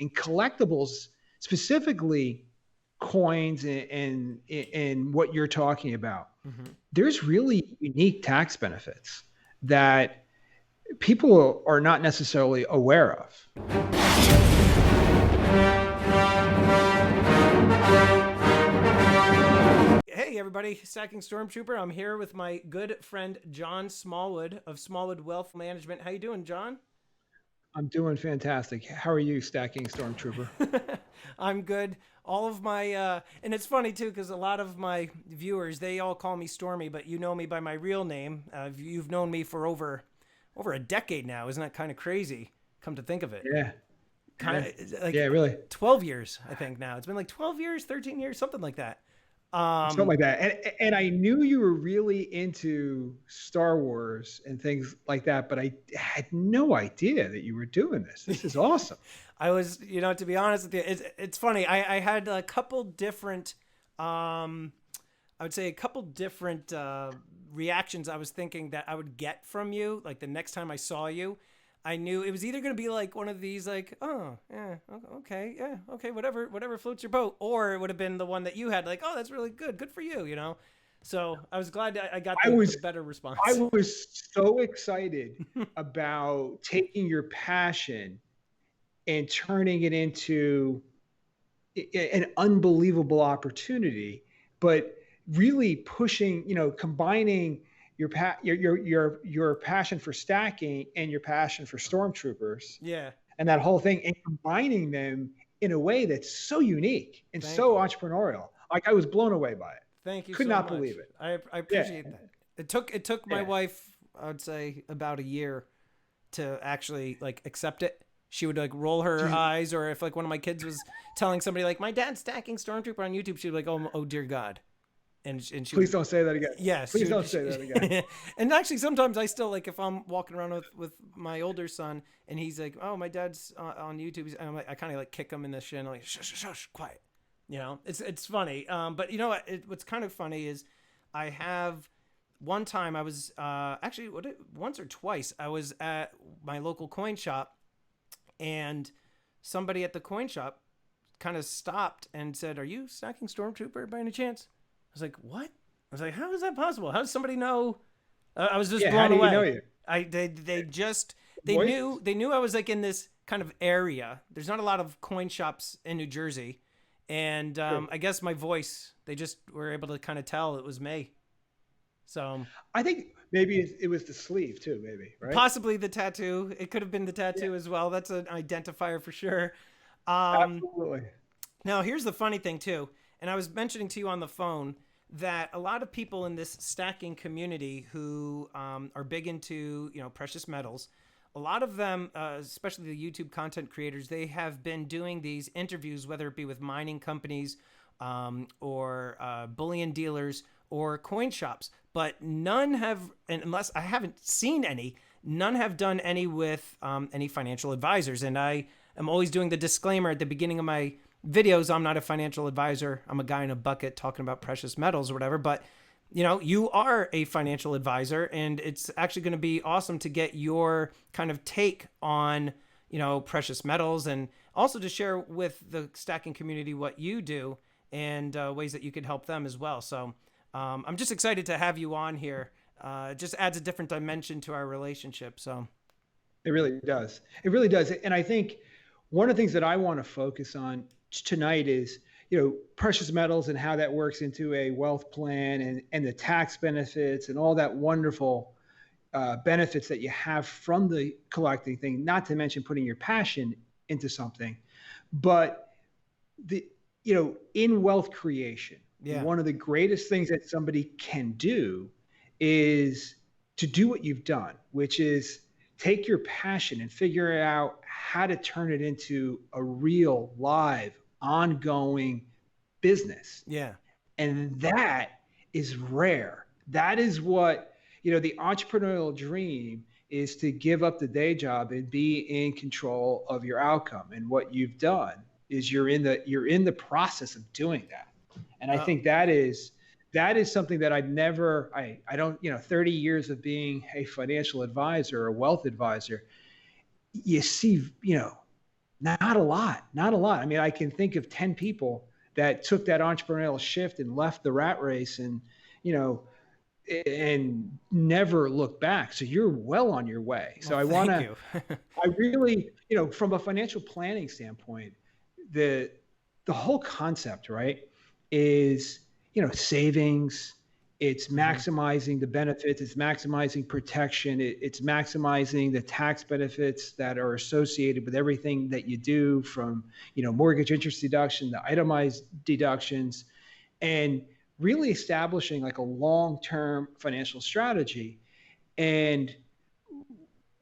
and collectibles, specifically coins and what you're talking about, Hmm. there's really unique tax benefits that people are not necessarily aware of. Hey, everybody, Stacking Stormtrooper. I'm here with my good friend John Smallwood of Smallwood Wealth Management. How you doing, John? I'm doing fantastic. How are you, Stacking Stormtrooper? I'm good. All of my and it's funny too because a lot of my viewers they all call me Stormy, but you know me by my real name. You've known me for over a decade now. Isn't that kind of crazy? Come to think of it, Yeah, kind yeah, of yeah, like really. 12 years. I think now it's been like 12 years, 13 years, something like that. Something Um, like that. And I knew you were really into Star Wars and things like that, but I had no idea that you were doing this. This is awesome. I was, to be honest with you, it's funny. I had a couple different, um, I would say a couple different reactions I was thinking that I would get from you. Like the next time I saw you, I knew it was either going to be like one of these, like, oh, yeah, okay, yeah, okay, whatever floats your boat, or it would have been the one that you had, like, oh, that's really good for you. So I was glad I got I the was better I response. was so excited about taking your passion and turning it into an unbelievable opportunity, but really pushing, combining your passion for stacking and your passion for stormtroopers Yeah, and that whole thing, and combining them in a way that's so unique and thank so you. entrepreneurial. Like I was blown away by it. Thank you Could so not believe much. it. I Yeah, appreciate that. It took my yeah. wife, I would say, about a year to actually like accept it. She would like roll her eyes, or if like one of my kids was telling somebody like my dad's stacking Stormtrooper on YouTube, she'd be like, oh dear God, and she Please would. don't say that again. Yes, she Please would. don't say that again. And actually, sometimes I still like if I'm walking around with my older son and he's like, "Oh, my dad's on YouTube," and I'm like, I kind of like kick him in the shin, like, "Shush, quiet." It's funny. But you know what? What's kind of funny is I have one time I was actually once or twice I was at my local coin shop and somebody at the coin shop kind of stopped and said, "Are you stacking Stormtrooper by any chance?" I was like, "What?" I was like, "How is that possible? How does somebody know?" I was just Yeah, how blown do you know away. you? They just they Voice? knew they knew I was like in this kind of area. There's not a lot of coin shops in New Jersey, and True. I guess my voice they just were able to kind of tell it was me. So I think maybe it was the sleeve too, maybe, right? possibly the tattoo. It could have been the Yeah, tattoo as well. That's an identifier for sure. Um, absolutely. Now, here's the funny thing, too. And I was mentioning to you on the phone that a lot of people in this stacking community who are big into, precious metals, a lot of them, especially the YouTube content creators, they have been doing these interviews, whether it be with mining companies or bullion dealers or coin shops. But none have, and unless I haven't seen any, none have done any with any financial advisors. And I am always doing the disclaimer at the beginning of my videos. I'm not a financial advisor. I'm a guy in a bucket talking about precious metals or whatever. But you are a financial advisor, and it's actually going to be awesome to get your kind of take on precious metals, and also to share with the stacking community what you do and ways that you could help them as well. So I'm just excited to have you on here. It just adds a different dimension to our relationship. So It really does. It really does. And I think one of the things that I want to focus on tonight is, precious metals and how that works into a wealth plan and the tax benefits and all that wonderful benefits that you have from the collecting thing, not to mention putting your passion into something. But in wealth creation, yeah, one of the greatest things that somebody can do is to do what you've done, which is take your passion and figure out how to turn it into a real, live, ongoing business. yeah. And that is rare. That is what, the entrepreneurial dream is, to give up the day job and be in control of your outcome. And what you've done is you're in the process of doing that. And I Uh, think that is something that I don't, 30 years of being a financial advisor or a wealth advisor, you see, Not a lot, not a lot. I mean, I can think of 10 people that took that entrepreneurial shift and left the rat race and, you know, and never look back. So you're well on your way. Well, So thank you. I really, from a financial planning standpoint, the the whole concept, right, is, savings, it's Hmm. maximizing the benefits, it's maximizing protection, it's maximizing the tax benefits that are associated with everything that you do from, mortgage interest deduction, the itemized deductions, and really establishing like a long-term financial strategy. And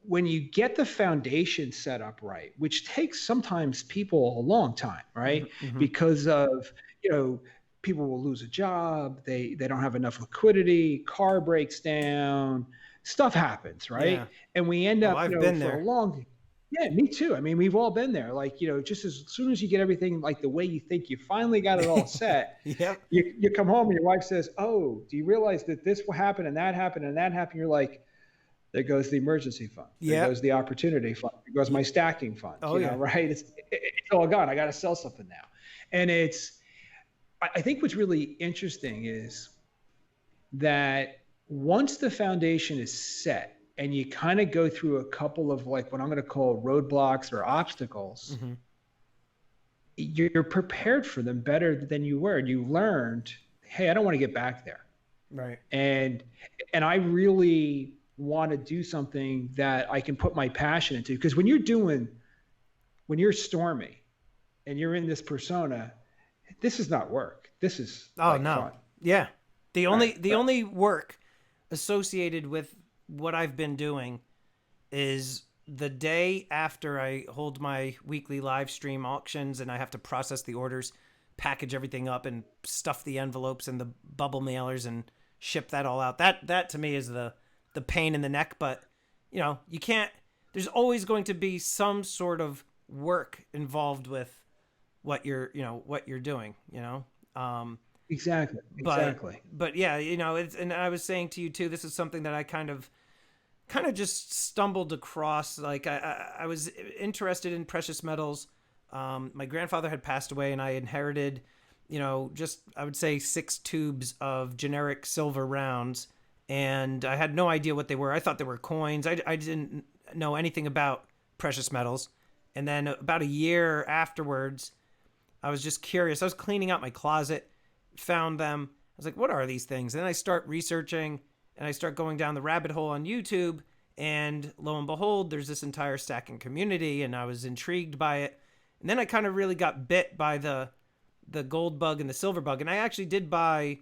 when you get the foundation set up right, which takes sometimes people a long time, Hmm. right? Hmm. Because of, you know, people will lose a job, they don't have enough liquidity, car breaks down, stuff happens, Yeah. right? And we end Oh, up, I've been for a there. long yeah, me too. I mean, we've all been there. Like, just as soon as you get everything like the way you think you finally got it all set, Yep. you come home and your wife says, "Oh, do you realize that this will happen and that happened and that happened?" You're like, there goes the emergency fund. There Yep. goes the opportunity fund. There goes my stacking fund. Oh yeah. Right? It's all gone. I got to sell something now. And I think what's really interesting is that once the foundation is set and you kind of go through a couple of like what I'm going to call roadblocks or obstacles, Hmm. you're prepared for them better than you were. And you learned, hey, I don't want to get back there. Right. and and I really want to do something that I can put my passion into, because when you're Stormy and you're in this persona, this is not work, this is Oh like no. fun. Yeah. The only Right, the right. only work associated with what I've been doing is the day after I hold my weekly live stream auctions and I have to process the orders, package everything up and stuff the envelopes and the bubble mailers and ship that all out. That to me is the pain in the neck, but you can't there's always going to be some sort of work involved with what you're doing, Um Exactly, but exactly. yeah, it's and I was saying to you too, this is something that I kind of just stumbled across. Like I was interested in precious metals. My grandfather had passed away, and I inherited, just I would say 6 tubes of generic silver rounds, and I had no idea what they were. I thought they were coins. I didn't know anything about precious metals. And then about a year afterwards, I was just curious. I was cleaning out my closet, found them. I was like, what are these things? And then I start researching and I start going down the rabbit hole on YouTube. And lo and behold, there's this entire stacking community, and I was intrigued by it. And then I kind of really got bit by the gold bug and the silver bug. And I actually did buy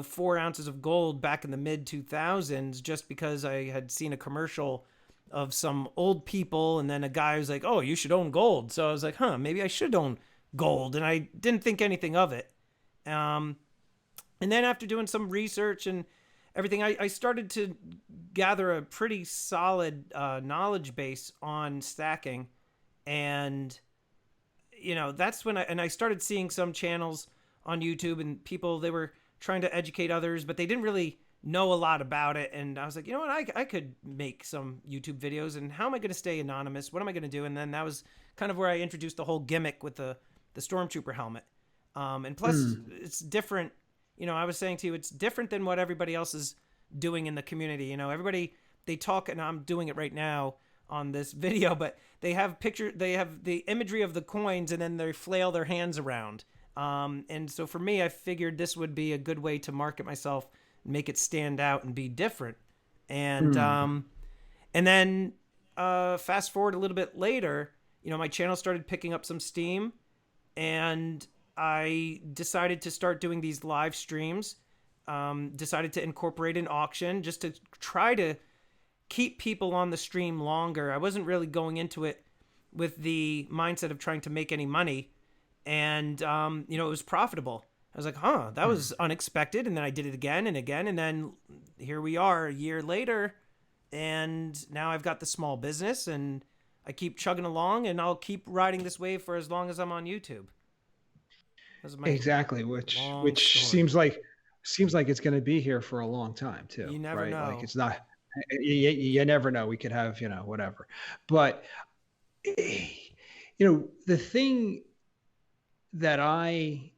4 ounces of gold back in the mid 2000s just because I had seen a commercial of some old people, and then a guy was like, "Oh, you should own gold." So I was like, "Huh, maybe I should own gold," and I didn't think anything of it. Um, and then after doing some research and everything, I started to gather a pretty solid knowledge base on stacking, and that's when I started seeing some channels on YouTube and people, they were trying to educate others, but they didn't really know a lot about it. And I was like, you know what, I could make some YouTube videos, and how am I going to stay anonymous? What am I going to do? And then that was kind of where I introduced the whole gimmick with the Stormtrooper helmet. And plus, Mm. it's different. I was saying to you, it's different than what everybody else is doing in the community. Everybody, they talk, and I'm doing it right now on this video, but they have the imagery of the coins, and then they flail their hands around. And so for me, I figured this would be a good way to market myself, make it stand out, and be different. And Mm. and then fast forward a little bit later, my channel started picking up some steam, and I decided to start doing these live streams. Decided to incorporate an auction just to try to keep people on the stream longer. I wasn't really going into it with the mindset of trying to make any money, and it was profitable. I was like, huh, that Mm. was unexpected. And then I did it again and again, and then here we are a year later, and now I've got the small business, and I keep chugging along, and I'll keep riding this wave for as long as I'm on YouTube. That's my Exactly, which long which story. seems like it's going to be here for a long time too, You never right? Like know. it's not. You never know. We could have, whatever. But eh, the thing that I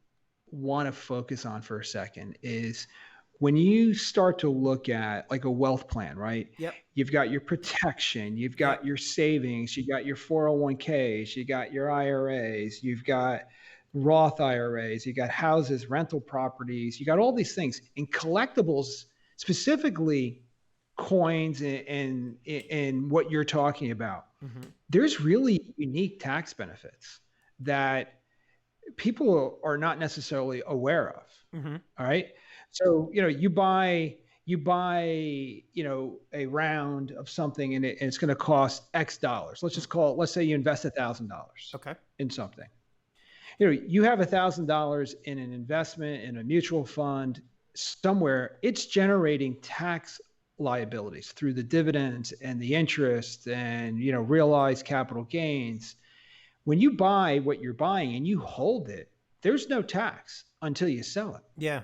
want to focus on for a second is when you start to look at like a wealth plan, right? Yep. You've got your protection, you've got Yep. your savings, you got your 401ks, you got your IRAs, you've got Roth IRAs, you got houses, rental properties, you got all these things. And collectibles, specifically coins and what you're talking about, Mm-hmm. there's really unique tax benefits that people are not necessarily aware of. Mm-hmm. All right. So, you buy a round of something and it's going to cost X dollars. Let's say you invest $1,000 Okay. in something. You have $1,000 in an investment in a mutual fund somewhere. It's generating tax liabilities through the dividends and the interest and, realized capital gains. When you buy what you're buying and you hold it, there's no tax until you sell it. Yeah.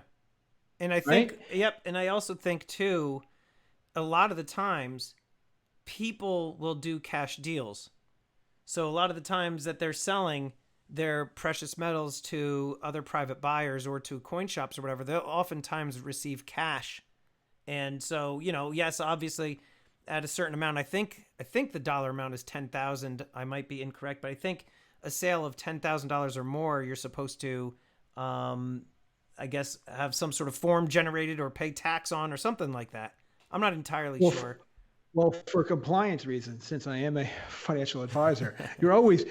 And I think, Right? yep. And I also think too, a lot of the times people will do cash deals. So a lot of the times that they're selling their precious metals to other private buyers or to coin shops or whatever, they'll oftentimes receive cash. And so, yes, obviously at a certain amount, I think the dollar amount is 10,000. I might be incorrect, but I think a sale of $10,000 or more, you're supposed to, I guess, have some sort of form generated or pay tax on or something like that. I'm not entirely sure. Well, for compliance reasons, since I am a financial advisor, you're always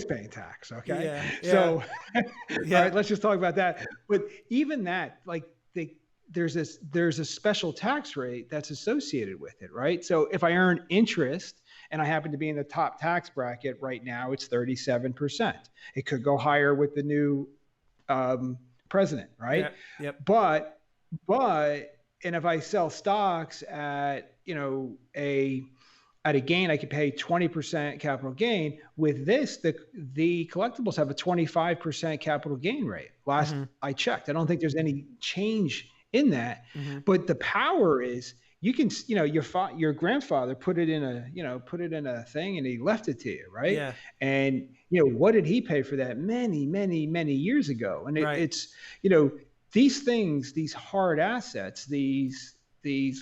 paying tax. Okay. Yeah. So, Yeah. all right, let's just talk about that. But even that, like there's a special tax rate that's associated with it, right? So if I earn interest and I happen to be in the top tax bracket right now, it's 37%. It could go higher with the new president, right? Yep. But and if I sell stocks at a gain, I could pay 20% capital gain. With this, the collectibles have a 25% capital gain rate. Last I checked, I don't think there's any change in that. Mm-hmm. But the power is you can, your grandfather put it in a thing and he left it to you, right? Yeah. And what did he pay for that many, many, many years ago? And Right. it's these things, these hard assets, these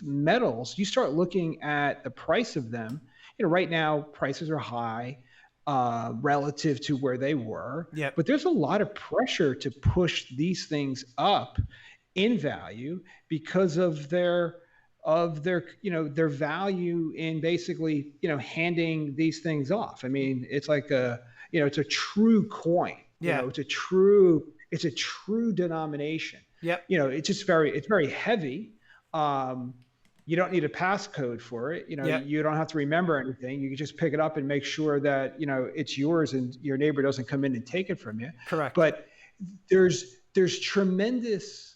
metals, you start looking at the price of them. Right now prices are high relative to where they were. Yep. But there's a lot of pressure to push these things up in value because of their value in basically handing these things off. I mean, it's like it's a true coin. Yeah. It's a true denomination. Yep. It's very heavy. You don't need a passcode for it. Yep. You don't have to remember anything. You can just pick it up and make sure that it's yours and your neighbor doesn't come in and take it from you. Correct. But there's tremendous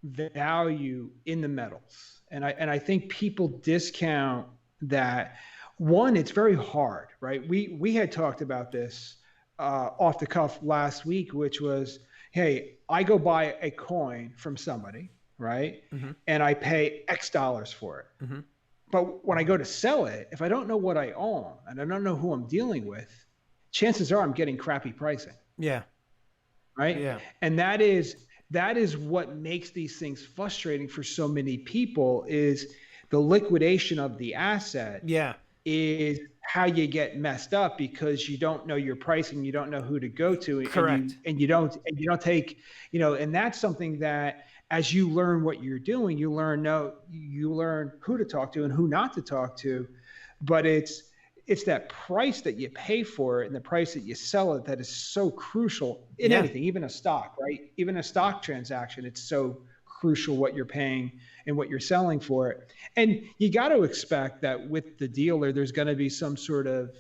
value in the metals, and I think people discount that. One, it's very hard, right? We had talked about this off the cuff last week, which was, hey, I go buy a coin from somebody, right? Mm-hmm. And I pay X dollars for it. Mm-hmm. But when I go to sell it, if I don't know what I own and I don't know who I'm dealing with, chances are I'm getting crappy pricing. Yeah. Right. Yeah. And that is what makes these things frustrating for so many people, is the liquidation of the asset. Yeah. Is how you get messed up, because you don't know your pricing, you don't know who to go to. Correct. And you don't take, and that's something that as you learn what you're doing, you learn who to talk to and who not to talk to. But it's that price that you pay for it and the price that you sell it that is so crucial in anything, even a stock, right? Even a stock transaction, it's so crucial what you're paying and what you're selling for it. And you got to expect that with the dealer, there's going to be some sort of,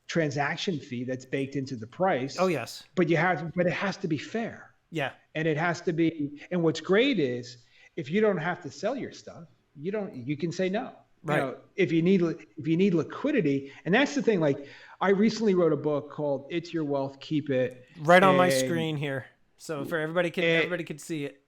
transaction fee that's baked into the price. Oh, yes. But it has to be fair. Yeah. And it has to be, and what's great is if you don't have to sell your stuff, you can say no. Right. If you need liquidity. And that's the thing, like I recently wrote a book called It's Your Wealth, Keep It. Right on my screen here. So for everybody can see it.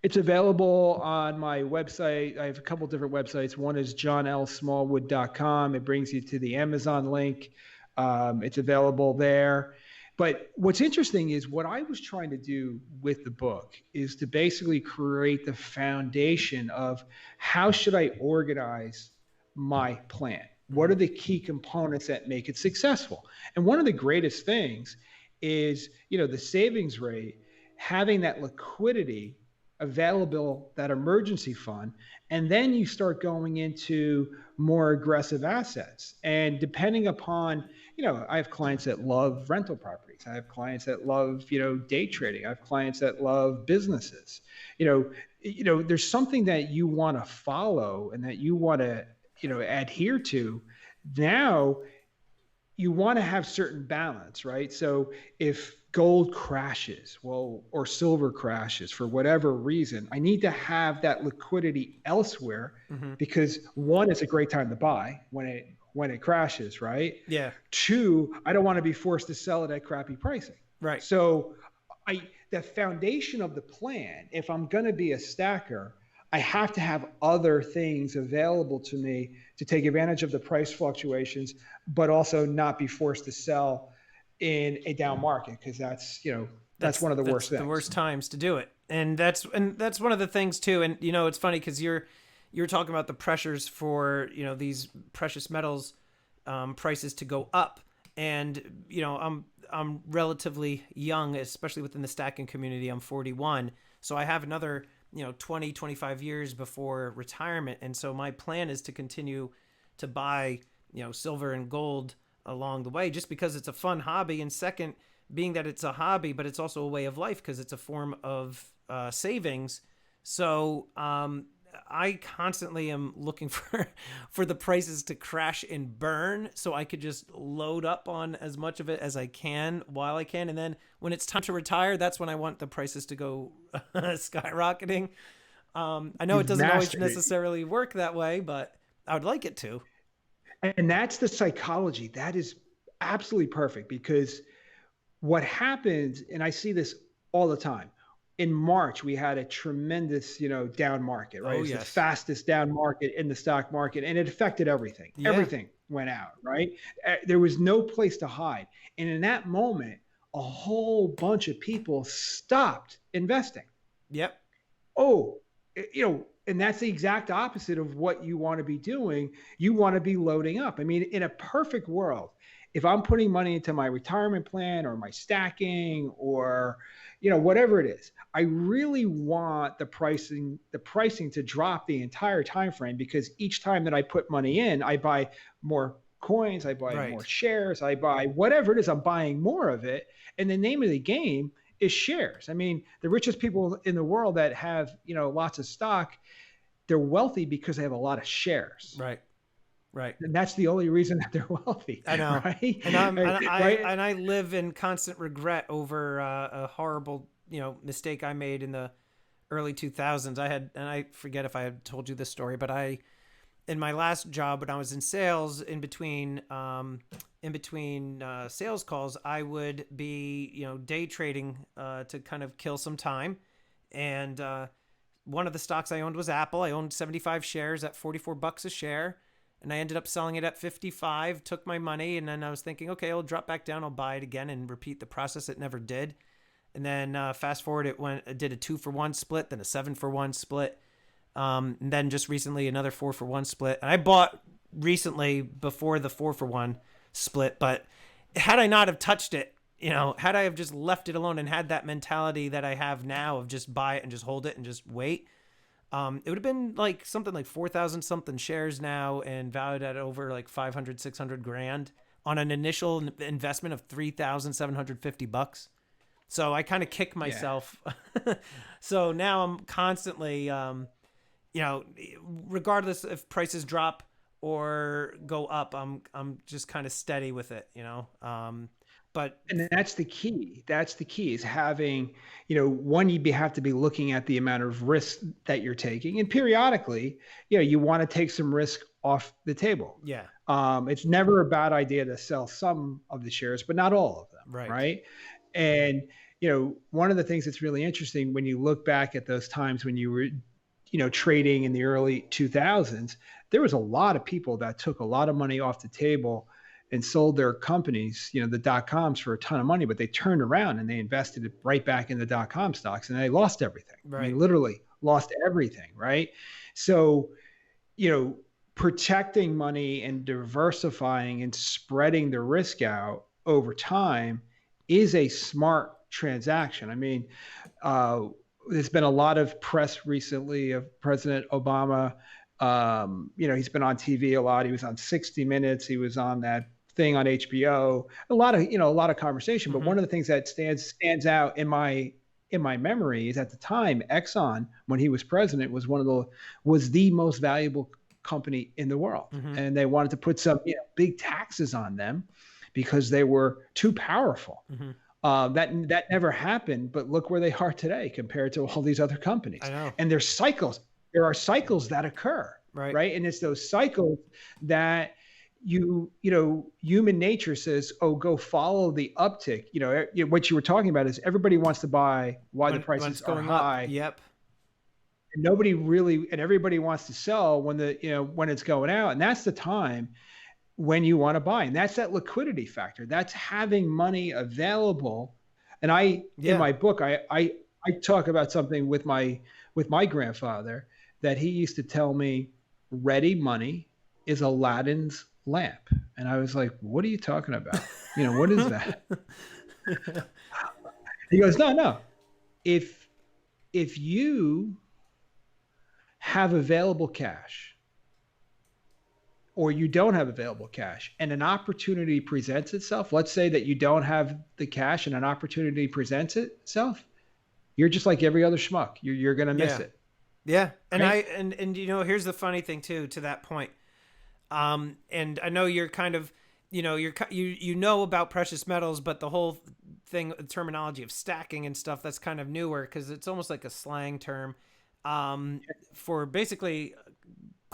It's available on my website. I have a couple different websites. One is johnlsmallwood.com. It brings you to the Amazon link. It's available there. But what's interesting is what I was trying to do with the book is to basically create the foundation of how should I organize my plan? What are the key components that make it successful? And one of the greatest things is, the savings rate, having that liquidity available, that emergency fund, and then you start going into more aggressive assets. And depending upon, I have clients that love rental properties. I have clients that love, day trading. I have clients that love businesses. There's something that you want to follow and that you want to, adhere to. Now you want to have certain balance, right? So if gold crashes, or silver crashes for whatever reason, I need to have that liquidity elsewhere, because one, it's a great time to buy when it crashes, right? Yeah. Two, I don't want to be forced to sell it at crappy pricing. Right. So the foundation of the plan, if I'm going to be a stacker, I have to have other things available to me to take advantage of the price fluctuations, but also not be forced to sell in a down market, because that's one of the worst things. The worst times to do it. And that's one of the things too. And it's funny because you're talking about the pressures for these precious metals prices to go up. And I'm relatively young, especially within the stacking community. I'm 41, so I have another 20, 25 years before retirement. And so my plan is to continue to buy, silver and gold along the way, just because it's a fun hobby. And second, being that it's a hobby, but it's also a way of life because it's a form of savings. So I constantly am looking for the prices to crash and burn so I could just load up on as much of it as I can while I can. And then when it's time to retire, that's when I want the prices to go skyrocketing. I know it doesn't always necessarily work that way, but I would like it to. And that's the psychology. That is absolutely perfect, because what happens, and I see this all the time, in March, we had a tremendous, down market, right? Oh, It's yes. the fastest down market in the stock market, and it affected everything. Yeah. Everything went out, right? There was no place to hide. And in that moment, a whole bunch of people stopped investing. Yep. And that's the exact opposite of what you want to be doing. You want to be loading up. I mean, in a perfect world, if I'm putting money into my retirement plan or my stacking or, whatever it is, I really want the pricing to drop the entire time frame, because each time that I put money in, I buy more coins, I buy more shares, I buy whatever it is, I'm buying more of it. And the name of the game is shares. I mean, the richest people in the world that have, lots of stock, they're wealthy because they have a lot of shares. Right. And that's the only reason that they're wealthy. I know. Right? And I live in constant regret over a horrible, mistake I made in the early 2000s. I forget if I had told you this story, but in my last job, when I was in sales, in between sales calls, I would be, day trading to kind of kill some time. And one of the stocks I owned was Apple. I owned 75 shares at $44 a share. And I ended up selling it at 55, took my money, and then I was thinking, okay, I'll drop back down, I'll buy it again and repeat the process. It never did. And then fast forward, it did a 2-for-1 split, then a 7-for-1 split. And then just recently another 4-for-1 split. And I bought recently before the 4-for-1 split, but had I not have touched it, had I have just left it alone and had that mentality that I have now of just buy it and just hold it and just wait, it would have been like something like 4,000 something shares now and valued at over like 500, 600 grand on an initial investment of $3,750. So I kind of kick myself. Yeah. So now I'm constantly, regardless if prices drop or go up, I'm just kind of steady with it, And that's the key. That's the key, is having, one, you have to be looking at the amount of risk that you're taking. And periodically, you want to take some risk off the table. Yeah. It's never a bad idea to sell some of the shares, but not all of them. Right. And, one of the things that's really interesting when you look back at those times when you were, trading in the early 2000s, there was a lot of people that took a lot of money off the table and sold their companies, the dot coms for a ton of money, but they turned around and they invested it right back in the dot com stocks and they lost everything. I Right. mean, literally lost everything. Right. So, protecting money and diversifying and spreading the risk out over time is a smart transaction. I mean, there's been a lot of press recently of President Obama. He's been on TV a lot. He was on 60 Minutes. He was on that thing on HBO. A lot of conversation. But Mm-hmm. one of the things that stands out in my memory is at the time, Exxon, when he was president, was the most valuable company in the world, Mm-hmm. and they wanted to put some big taxes on them because they were too powerful. Mm-hmm. That never happened, but look where they are today compared to all these other companies. I know. And there's cycles. There are cycles that occur, Right. right? And it's those cycles that human nature says, oh, go follow the uptick. What you were talking about is everybody wants to buy while the When prices it's are going high. up. Yep. And everybody wants to sell when it's going out, and that's the time when you want to buy, and that's that liquidity factor. That's having money available. And in my book, I talk about something with my grandfather that he used to tell me: ready money is Aladdin's lamp. And I was like, what are you talking about? What is that? He goes, no. If you have available cash, or you don't have available cash, and an opportunity presents itself, let's say that you don't have the cash and an opportunity presents itself, you're just like every other schmuck. You're going to miss it. Yeah. And right? Here's the funny thing too, to that point. And I know you're kind of, about precious metals, but the whole thing, terminology of stacking and stuff, that's kind of newer because it's almost like a slang term for basically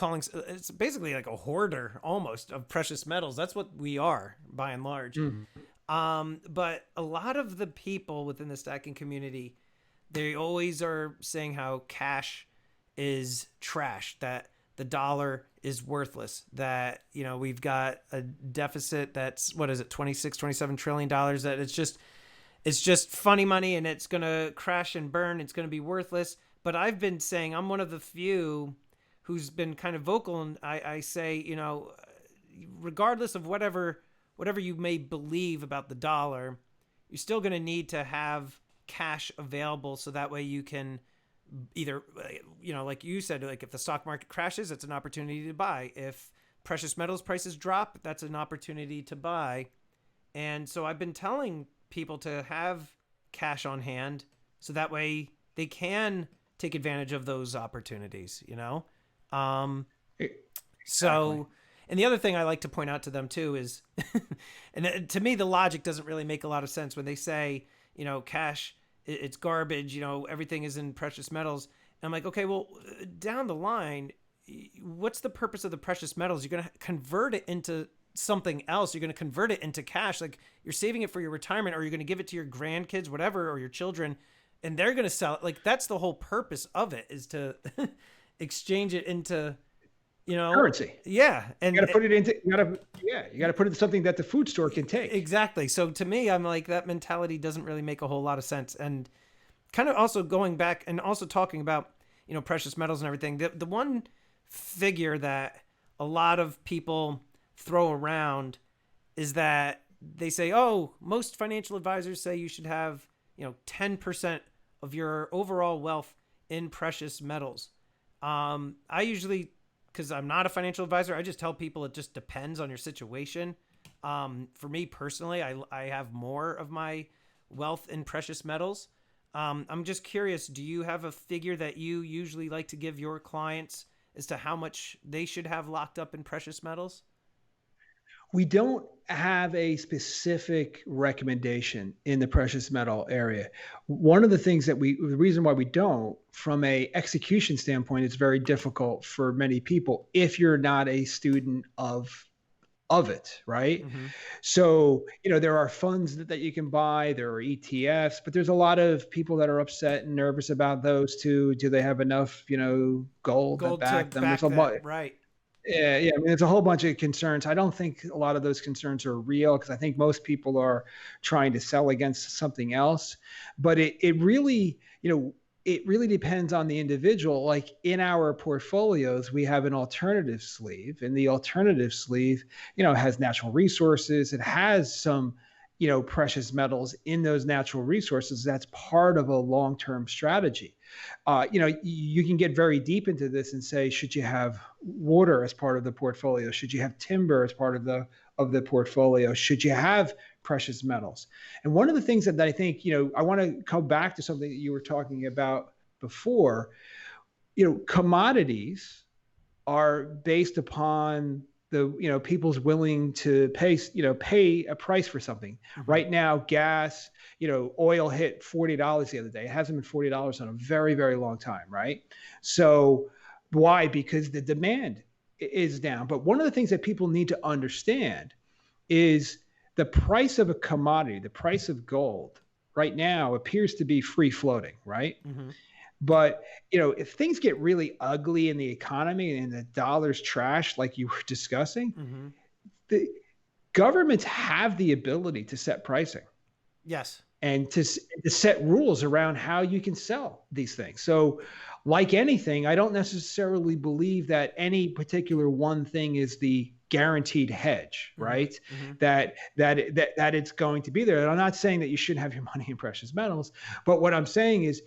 it's basically like a hoarder almost of precious metals. That's what we are by and large. Mm-hmm. But a lot of the people within the stacking community, they always are saying how cash is trash, that the dollar is worthless, that, we've got a deficit that's, what is it, 26, 27 trillion dollars, that it's just funny money and it's going to crash and burn. It's going to be worthless. But I've been saying, I'm one of the few who's been kind of vocal, and I say, regardless of whatever you may believe about the dollar, you're still going to need to have cash available so that way you can either, like you said, like if the stock market crashes, it's an opportunity to buy. If precious metals prices drop, that's an opportunity to buy. And so I've been telling people to have cash on hand so that way they can take advantage of those opportunities, So, and the other thing I like to point out to them too is, and to me, the logic doesn't really make a lot of sense when they say, cash, it's garbage, everything is in precious metals. And I'm like, okay, well, down the line, what's the purpose of the precious metals? You're going to convert it into something else. You're going to convert it into cash. Like you're saving it for your retirement, or you're going to give it to your grandkids, whatever, or your children, and they're going to sell it. Like that's the whole purpose of it, is to exchange it into, currency. Yeah. And you got to put it into, you got to put it in something that the food store can take. Exactly. So to me, I'm like, that mentality doesn't really make a whole lot of sense. And kind of also going back and also talking about, precious metals and everything, the one figure that a lot of people throw around is that they say, oh, most financial advisors say you should have, 10% of your overall wealth in precious metals. I usually, because I'm not a financial advisor, I just tell people it just depends on your situation. For me personally, I have more of my wealth in precious metals. I'm just curious, do you have a figure that you usually like to give your clients as to how much they should have locked up in precious metals? We don't have a specific recommendation in the precious metal area. One of the things the reason why we don't, from a execution standpoint, it's very difficult for many people if you're not a student of it, right? Mm-hmm. So, there are funds that you can buy, there are ETFs, but there's a lot of people that are upset and nervous about those too. Do they have enough, gold to back them? Right. Yeah, yeah. I mean, there's a whole bunch of concerns. I don't think a lot of those concerns are real because I think most people are trying to sell against something else. But it really, it really depends on the individual. Like in our portfolios, we have an alternative sleeve, and the alternative sleeve, has natural resources. It has some, precious metals in those natural resources. That's part of a long-term strategy. You can get very deep into this and say, should you have water as part of the portfolio? Should you have timber as part of the portfolio? Should you have precious metals? And one of the things that I think, I want to come back to something that you were talking about before. Commodities are based upon the people's willing to pay a price for something. Mm-hmm. Right now, gas, oil hit $40 the other day. It hasn't been $40 in a very, very long time, right? So why? Because the demand is down. But one of the things that people need to understand is the price of a commodity, the price of gold right now appears to be free floating, right? Mm-hmm. But, if things get really ugly in the economy and the dollar's trash, like you were discussing, mm-hmm. the governments have the ability to set pricing. Yes. And to set rules around how you can sell these things. So like anything, I don't necessarily believe that any particular one thing is the guaranteed hedge, right? Mm-hmm. That it's going to be there. And I'm not saying that you shouldn't have your money in precious metals, but what I'm saying is,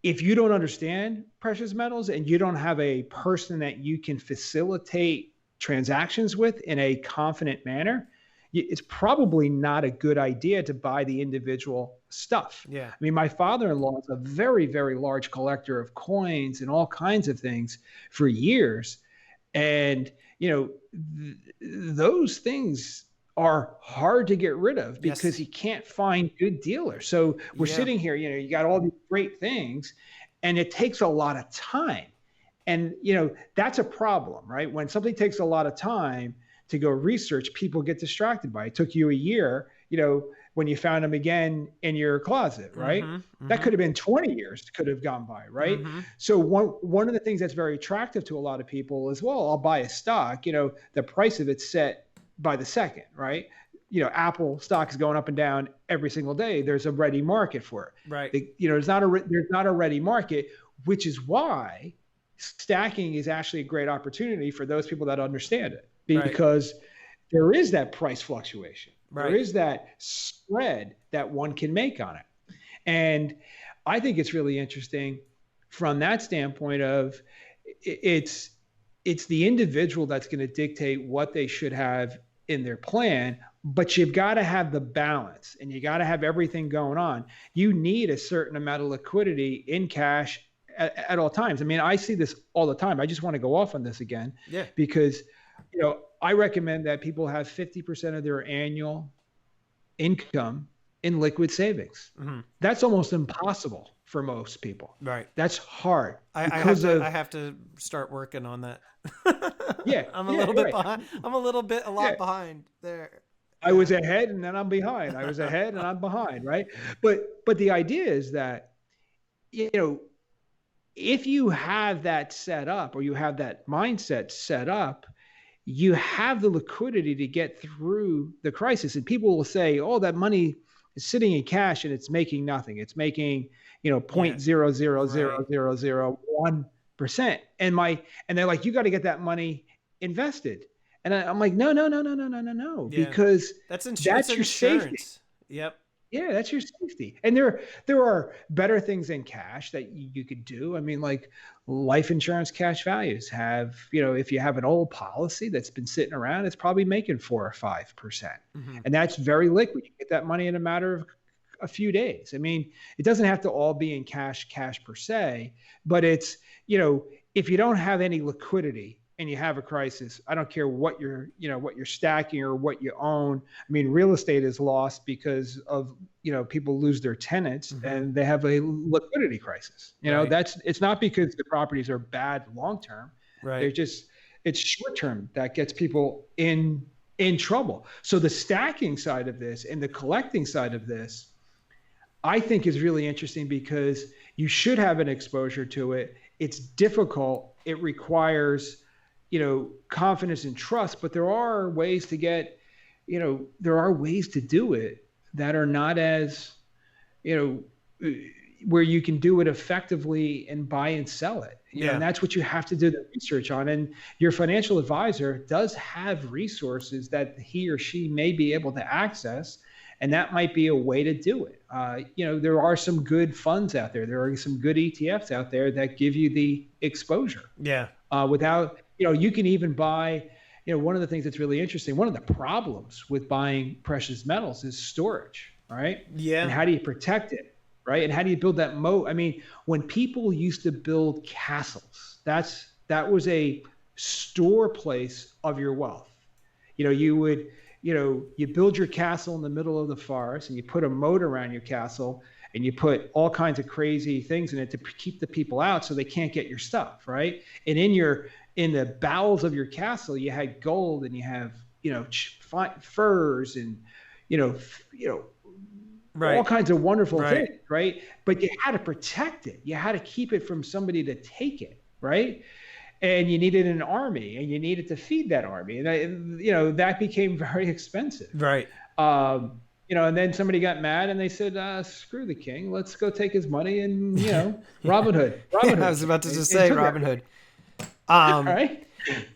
if you don't understand precious metals and you don't have a person that you can facilitate transactions with in a confident manner, it's probably not a good idea to buy the individual stuff. Yeah. I mean, my father-in-law is a very, very large collector of coins and all kinds of things for years. And, those things are hard to get rid of because you can't find good dealers. So we're sitting here, you got all these great things and it takes a lot of time. And, that's a problem, right? When something takes a lot of time to go research, people get distracted by it. It took you a year, when you found them again in your closet, right? Mm-hmm, mm-hmm. That could have been 20 years could have gone by, right? Mm-hmm. So one of the things that's very attractive to a lot of people is, well, I'll buy a stock, the price of it's set by the second, right? Apple stock is going up and down every single day. There's a ready market for it. Right. There's not a ready market, which is why stacking is actually a great opportunity for those people that understand it, because there is that price fluctuation. Right. There is that spread that one can make on it. And I think it's really interesting from that standpoint of it's the individual that's going to dictate what they should have in their plan, but you've got to have the balance and you got to have everything going on. You need a certain amount of liquidity in cash at all times. I mean, I see this all the time. I just want to go off on this again because, I recommend that people have 50% of their annual income in liquid savings. Mm-hmm. That's almost impossible for most people. Right. That's hard. I have to start working on that. Yeah. I'm a little bit behind. I'm a lot behind there. I was ahead and then I'm behind. I was ahead and I'm behind. Right. But the idea is that, if you have that set up or you have that mindset set up, you have the liquidity to get through the crisis. And people will say, oh, that money is sitting in cash and it's making nothing. It's making, 0.00001%. And they're like, you got to get that money invested. And I'm like, no, because that's your safety. Yep. Yeah, that's your safety. And there are better things in cash that you could do. I mean, like life insurance cash values have, if you have an old policy that's been sitting around, it's probably making 4 or 5%. Mm-hmm. And that's very liquid. You get that money in a matter of a few days. I mean, it doesn't have to all be in cash per se, but it's, if you don't have any liquidity and you have a crisis, I don't care what you're stacking or what you own. I mean, real estate is lost because of, people lose their tenants mm-hmm. and they have a liquidity crisis. It's not because the properties are bad long-term. Right. It's short-term that gets people in trouble. So the stacking side of this and the collecting side of this, I think is really interesting because you should have an exposure to it. It's difficult. It requires, confidence and trust, but there are ways to get, there are ways to do it that are not as, you know, where you can do it effectively and buy and sell it. And that's what you have to do the research on. And your financial advisor does have resources that he or she may be able to access, and that might be a way to do it. There are some good funds out there. There are some good ETFs out there that give you the exposure. Yeah. Without, you can even buy, one of the things that's really interesting, one of the problems with buying precious metals is storage, right? Yeah. And how do you protect it, right? And how do you build that moat? I mean, when people used to build castles, that was a store place of your wealth. You would, you build your castle in the middle of the forest, and you put a moat around your castle, and you put all kinds of crazy things in it to keep the people out so they can't get your stuff, right? And in the bowels of your castle, you had gold, and you have, furs, and, right. all kinds of wonderful things, right? But you had to protect it. You had to keep it from somebody to take it, right? And you needed an army, and you needed to feed that army. And, that became very expensive. Right. And then somebody got mad, and they said, screw the king. Let's go take his money and, Robin Hood. I was about to just say Robin Hood. Right?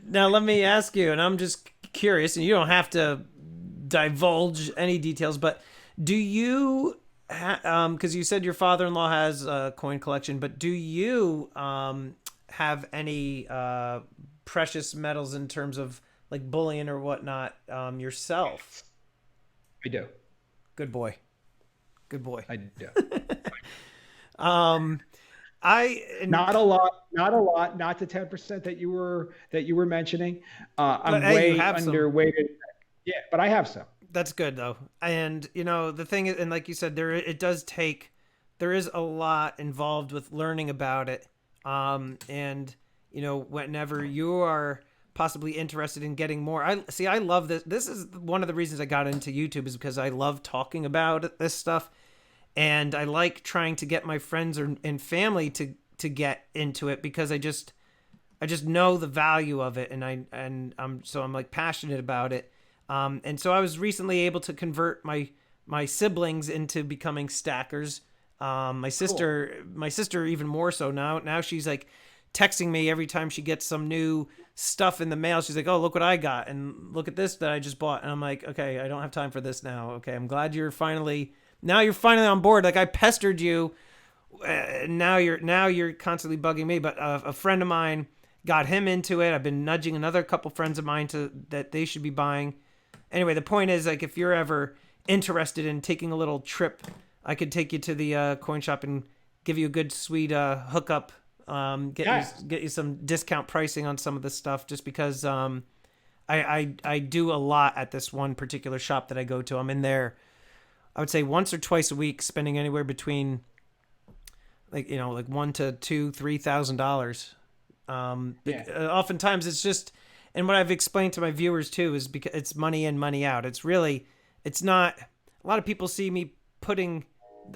Now, let me ask you, and I'm just curious, and you don't have to divulge any details, but do you, because you said your father-in-law has a coin collection, but do you have any precious metals in terms of like bullion or whatnot yourself? I do. Good boy. Good boy. I do. Not a lot, not the 10% that you were mentioning. I'm way underweighted. Yeah, but I have some. That's good though. And the thing is, and like you said, there is a lot involved with learning about it. And whenever you are possibly interested in getting more, I love this. This is one of the reasons I got into YouTube, is because I love talking about this stuff. And I like trying to get my friends and family to get into it, because I just know the value of it, and I'm like passionate about it. And so I was recently able to convert my siblings into becoming stackers. My sister even more so now. Now she's like texting me every time she gets some new stuff in the mail. She's like, "Oh, look what I got, and look at this that I just bought." And I'm like, "Okay, I don't have time for this now. Okay, I'm glad you're finally on board. Like, I pestered you. Now you're constantly bugging me." But a friend of mine got him into it. I've been nudging another couple friends of mine that they should be buying. Anyway, the point is, like, if you're ever interested in taking a little trip, I could take you to the coin shop and give you a good sweet hookup. Get you some discount pricing on some of this stuff, just because I do a lot at this one particular shop that I go to. I'm in there, I would say, once or twice a week, spending anywhere between like $1,000 to $3,000. Oftentimes it's just, and what I've explained to my viewers too is because it's money in, money out. It's not, a lot of people see me putting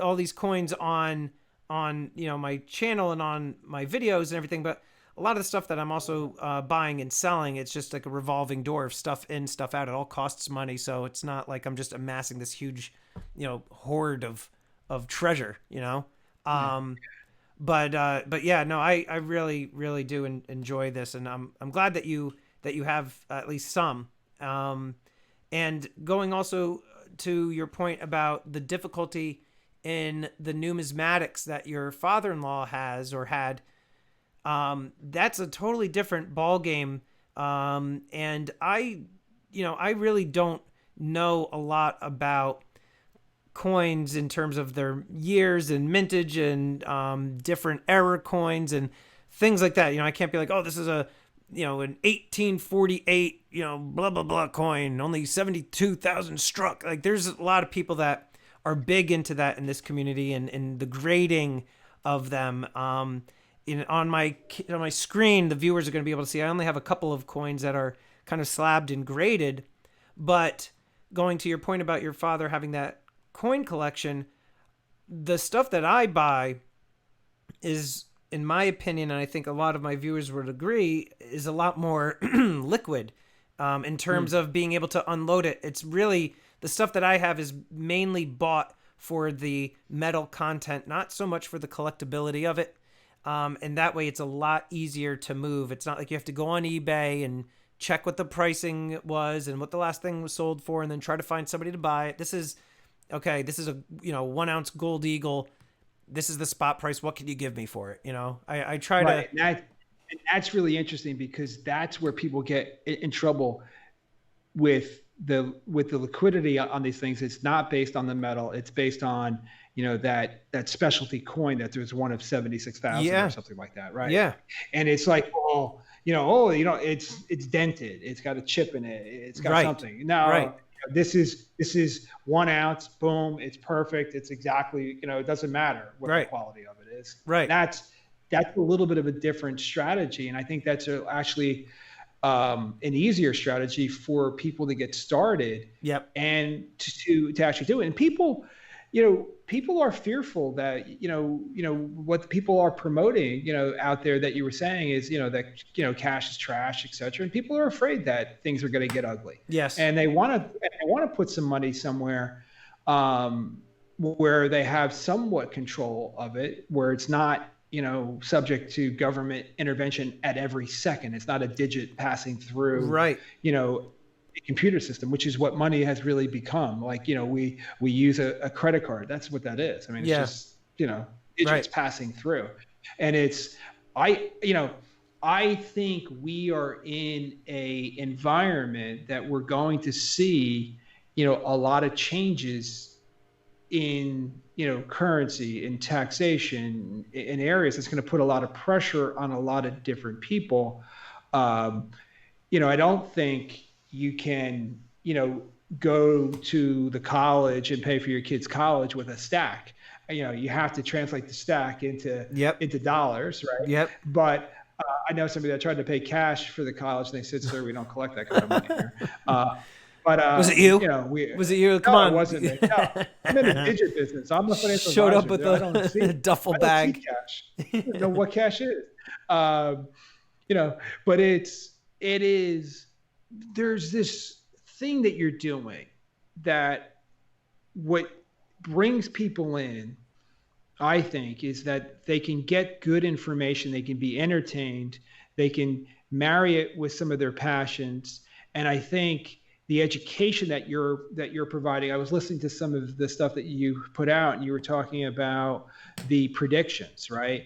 all these coins on my channel and on my videos and everything, but a lot of the stuff that I'm also buying and selling, it's just like a revolving door of stuff in, stuff out. It all costs money, so it's not like I'm just amassing this huge, hoard of treasure, But yeah, no, I really, really do enjoy this, and I'm glad that you have at least some. And going also to your point about the difficulty in the numismatics that your father-in-law has or had, that's a totally different ball game. And I really don't know a lot about coins in terms of their years and mintage and different era coins and things like that. I can't be like, oh, this is an 1848, blah, blah, blah coin, only 72,000 struck. Like, there's a lot of people that are big into that in this community, and the grading of them. On my screen, the viewers are going to be able to see I only have a couple of coins that are kind of slabbed and graded. But going to your point about your father having that coin collection, the stuff that I buy is in my opinion, and I think a lot of my viewers would agree, is a lot more liquid in terms of being able to unload it. It's really, the stuff that I have is mainly bought for the metal content, not so much for the collectability of it. And that way it's a lot easier to move. It's not like you have to go on eBay and check what the pricing was and what the last thing was sold for and then try to find somebody to buy it. This is a 1 ounce Gold Eagle. This is the spot price. What can you give me for it? I try to. And that's really interesting, because that's where people get in trouble with the liquidity on these things. It's not based on the metal. It's based on, that specialty coin that there's one of 76,000 or something like that. Right. Yeah. And it's like, it's dented. It's got a chip in it. It's got something. No, this is 1 ounce. Boom. It's perfect. It's exactly, it doesn't matter what the quality of it is. Right. That's a little bit of a different strategy. And I think that's actually an easier strategy for people to get started. Yep. And to actually do it. And people are fearful that, what people are promoting, out there that you were saying is, that, cash is trash, et cetera. And people are afraid that things are going to get ugly. Yes. And they want to put some money somewhere where they have somewhat control of it, where it's not, subject to government intervention at every second. It's not a digit passing through, a computer system, which is what money has really become. Like, we use a credit card. That's what that is. I mean, it's just, digits passing through. And I think we are in a environment that we're going to see, a lot of changes in, currency, in taxation, in areas that's going to put a lot of pressure on a lot of different people. I don't think you can, go to the college and pay for your kid's college with a stack. You have to translate the stack into dollars, right? Yep. But I know somebody that tried to pay cash for the college, and they said, "Sir, we don't collect that kind of money here." But was it you? Was it you? Come on. It wasn't me. No, I'm in the digit business. I'm a financial Showed advisor. up with a duffel bag. See cash. I don't know what cash is. But it is. There's this thing that you're doing that what brings people in, I think, is that they can get good information. They can be entertained. They can marry it with some of their passions. And I think the education that you're providing, I was listening to some of the stuff that you put out, and you were talking about the predictions, right?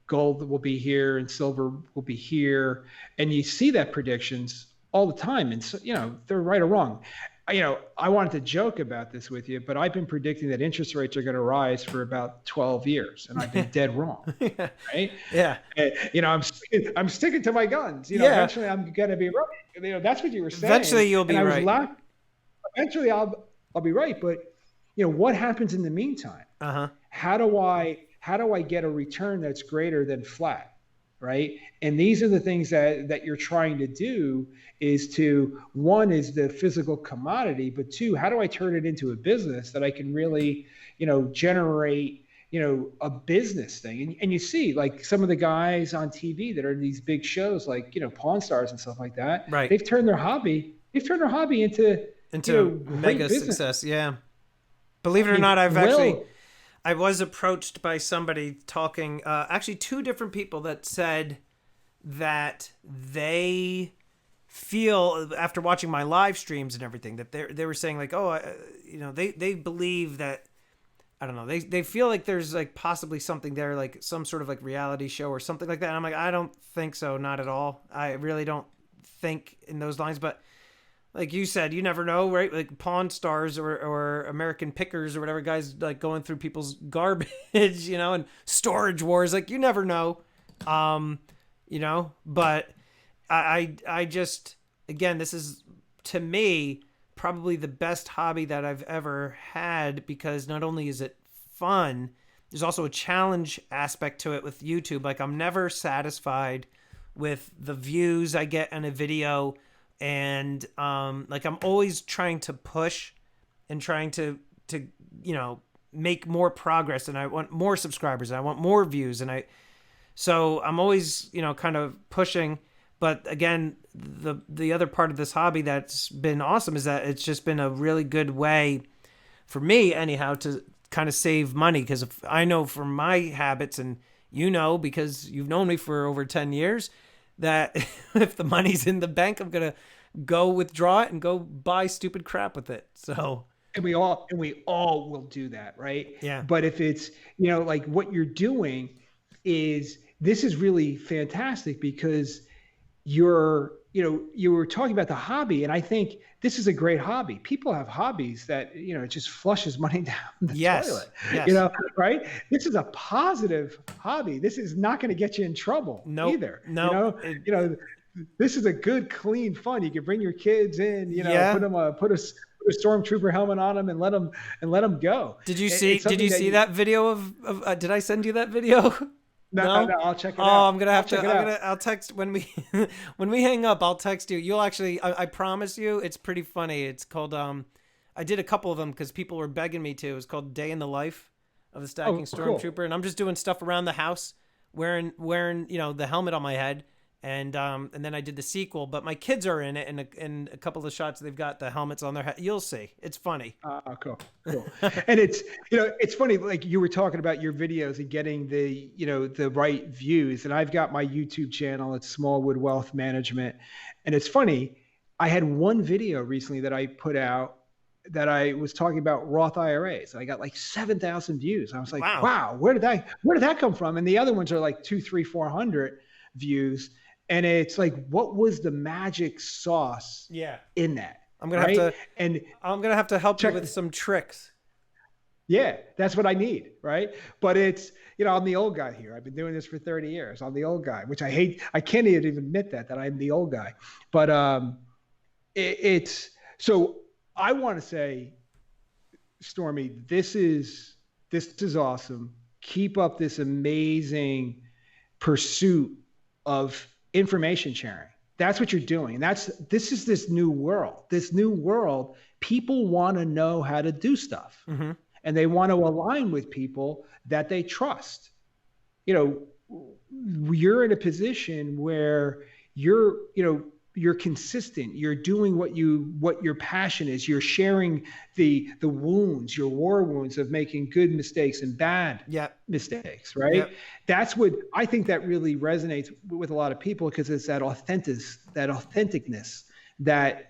Gold will be here and silver will be here. And you see that predictions all the time. And so, they're right or wrong. I wanted to joke about this with you, but I've been predicting that interest rates are going to rise for about 12 years, and I've been dead wrong. Right? Yeah. And, I'm sticking to my guns. Eventually I'm going to be right. That's what you were saying. Eventually you'll be right. Eventually I'll be right. But what happens in the meantime? How do I get a return that's greater than flat? Right. And these are the things that you're trying to do, is to, one is the physical commodity, but two, how do I turn it into a business that I can really, generate, a business thing? And you see, like, some of the guys on TV that are in these big shows, like, Pawn Stars and stuff like that. Right. They've turned their hobby into mega success. Yeah. Believe it or not, I was approached by somebody talking, actually 2 different people that said that they feel, after watching my live streams and everything, that they were saying, like, they believe that, I don't know, they feel like there's, like, possibly something there, like some sort of, like, reality show or something like that. And I'm like, I don't think so, not at all. I really don't think in those lines, but like you said, you never know, right? Like Pawn Stars or American Pickers or whatever, guys like going through people's garbage, and storage wars. Like, you never know, but I just, again, this is, to me, probably the best hobby that I've ever had, because not only is it fun, there's also a challenge aspect to it with YouTube. Like, I'm never satisfied with the views I get in a video. And like, I'm always trying to push and trying to make more progress, and I want more subscribers, and I want more views, so I'm always, kind of pushing. But again, the other part of this hobby that's been awesome is that it's just been a really good way for me anyhow to kind of save money, because if I know from my habits, and because you've known me for over 10 years, that if the money's in the bank, I'm going to go withdraw it and go buy stupid crap with it. So and we all will do that, right? Yeah. But if it's, like what you're doing this is really fantastic, because you were talking about the hobby, and I think this is a great hobby. People have hobbies that, it just flushes money down the toilet, right? This is a positive hobby. This is not going to get you in trouble either. No, this is a good, clean fun. You can bring your kids in, put a stormtrooper helmet on them and let them go. Did you see that video of did I send you that video? No, I'll check it out. Oh, I'm gonna have to. I'll text when we when we hang up. I'll text you. You'll actually. I promise you, it's pretty funny. It's called. I did a couple of them because people were begging me to. It was called "Day in the Life of the Stacking Stormtrooper," cool. And I'm just doing stuff around the house, wearing the helmet on my head. And then I did the sequel, but my kids are in it, and in a couple of the shots they've got the helmets on their head. You'll see, it's funny. Cool. And it's funny, like you were talking about your videos and getting the right views. And I've got my YouTube channel, it's Smallwood Wealth Management, and it's funny. I had one video recently that I put out that I was talking about Roth IRAs. I got like 7,000 views. I was like, wow, where did that come from? And the other ones are like 200, 300, 400 views. And it's like, what was the magic sauce in that? I'm going to have to help you with some tricks. Yeah, that's what I need. Right. But it's, I'm the old guy here. I've been doing this for 30 years. I'm the old guy, which I hate. I can't even admit that I'm the old guy. But so I want to say, Stormy, this is awesome. Keep up this amazing pursuit of information sharing. That's what you're doing. And this new world. This new world, people want to know how to do stuff. Mm-hmm. And they want to align with people that they trust. You're in a position where you're consistent. You're doing what your passion is. You're sharing the wounds, your war wounds of making good mistakes and bad mistakes, right? Yep. That's what I think that really resonates with a lot of people, because it's that authenticness that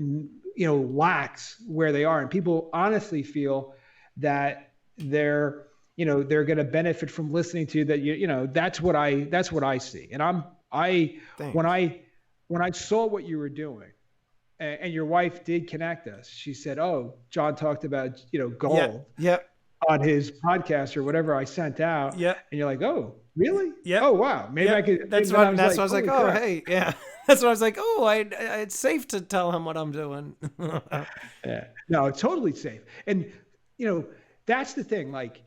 lacks where they are, and people honestly feel that they're going to benefit from listening to that. That's what I see, and when I saw what you were doing, and your wife did connect us, she said, "Oh, John talked about gold on his podcast or whatever I sent out." Yeah, and you're like, "Oh, really? Yeah. Oh, wow. Maybe I could." That's what I was like. Oh, hey, yeah. That's what I was like. Oh, it's safe to tell him what I'm doing. Yeah, no, totally safe. And that's the thing. Like,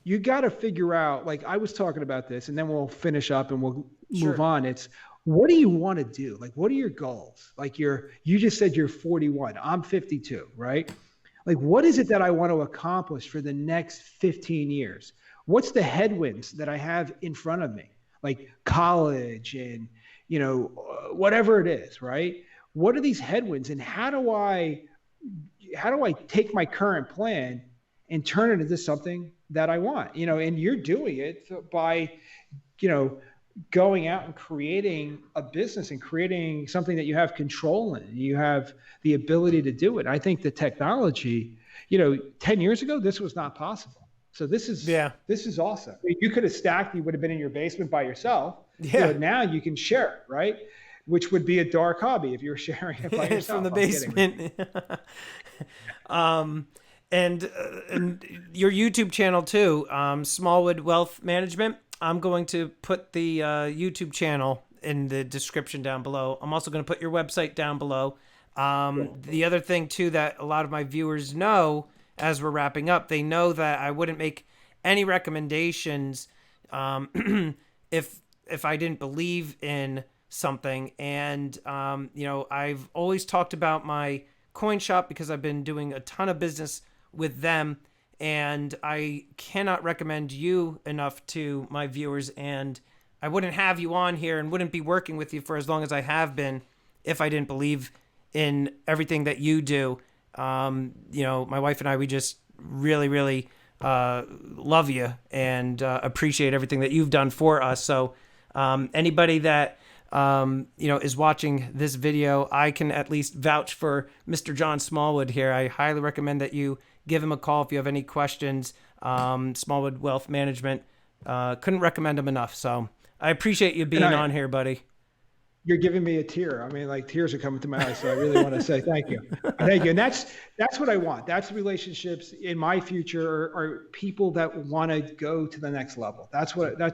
you got to figure out. Like, I was talking about this, and then we'll finish up and we'll move on. It's, what do you want to do? Like, what are your goals? Like, you just said you're 41. I'm 52, right? Like, what is it that I want to accomplish for the next 15 years? What's the headwinds that I have in front of me? Like college and, whatever it is, right? What are these headwinds, and how do I take my current plan and turn it into something that I want? And you're doing it by, going out and creating a business and creating something that you have control in. You have the ability to do it. I think the technology, 10 years ago, this was not possible. So this is awesome. You could have stacked, you would have been in your basement by yourself. Yeah. Now you can share it, right? Which would be a dark hobby if you were sharing it by yourself. From the basement. And your YouTube channel too, Smallwood Wealth Management. I'm going to put the YouTube channel in the description down below. I'm also going to put your website down below. The other thing too that a lot of my viewers know, as we're wrapping up, they know that I wouldn't make any recommendations if I didn't believe in something. And I've always talked about my coin shop because I've been doing a ton of business with them, And I cannot recommend you enough to my viewers. And I wouldn't have you on here and wouldn't be working with you for as long as I have been if I didn't believe in everything that you do. My wife and I, we just really, really love you and appreciate everything that you've done for us. So anybody that is watching this video, I can at least vouch for Mr. John Smallwood here. I highly recommend that you give him a call if you have any questions. Smallwood Wealth Management. Couldn't recommend him enough. So I appreciate you being on here, buddy. You're giving me a tear. I mean, like tears are coming to my eyes. So I really want to say thank you. Thank you. And that's what I want. That's relationships in my future are people that want to go to the next level. That's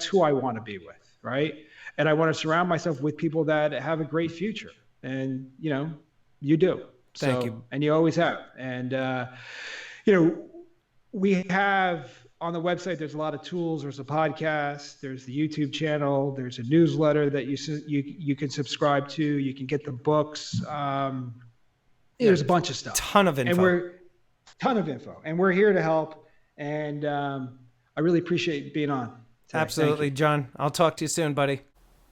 who I want to be with. Right. And I want to surround myself with people that have a great future. And, you do. Thank you. And you always have. And, we have on the website, there's a lot of tools. There's a podcast, there's the YouTube channel, there's a newsletter that you can subscribe to. You can get the books. There's a bunch of stuff. Ton of info. And we're here to help. And I really appreciate being on today. Absolutely, John. I'll talk to you soon, buddy.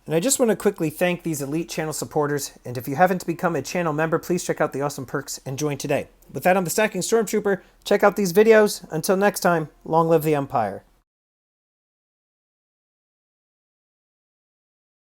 And I just want to quickly thank these elite channel supporters. And if you haven't become a channel member, please check out the awesome perks and join today. With that, I'm the Stacking Stormtrooper. Check out these videos. Until next time, long live the Empire.